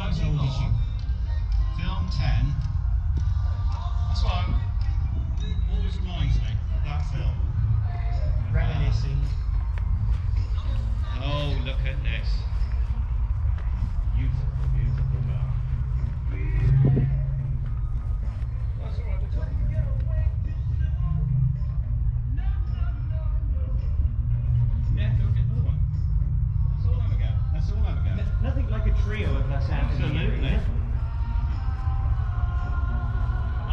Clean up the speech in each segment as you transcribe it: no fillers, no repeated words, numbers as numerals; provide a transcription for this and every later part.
as old as you. Film 10. That's what always reminds me of that film. Reminiscing. Oh, look at this. Beautiful, beautiful car. That's all right, we'll talk. Yeah, go get another one. Let's all have a go. Let's all have a go. Nothing like a trio of us out in the Absolutely. area.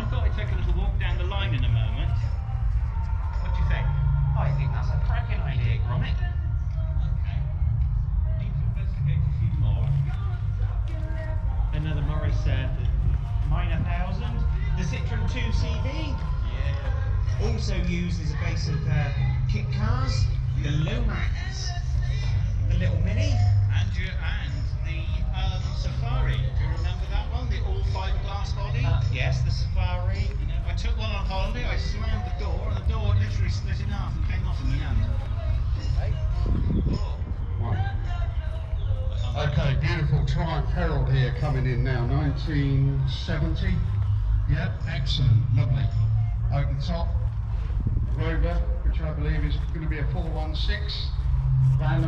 I thought I'd take a little walk down the line in a moment. What do you think? I think that's a cracking idea, Gromit. Okay. Need to investigate a few more. Another Morris Minor 1000. The Citroen 2CV, Yeah. also used as a base of kit cars. The Lomax, the little Mini. And the Safari. Do you remember that one? The all fiberglass body? Yes, the Safari. You know, I took one on holiday, I slammed the door, and the door literally split in half and came off in my hand. Okay, beautiful Triumph Herald here coming in now, 1970. Yep, excellent, lovely. Open top, Rover, which I believe is going to be a 416. Van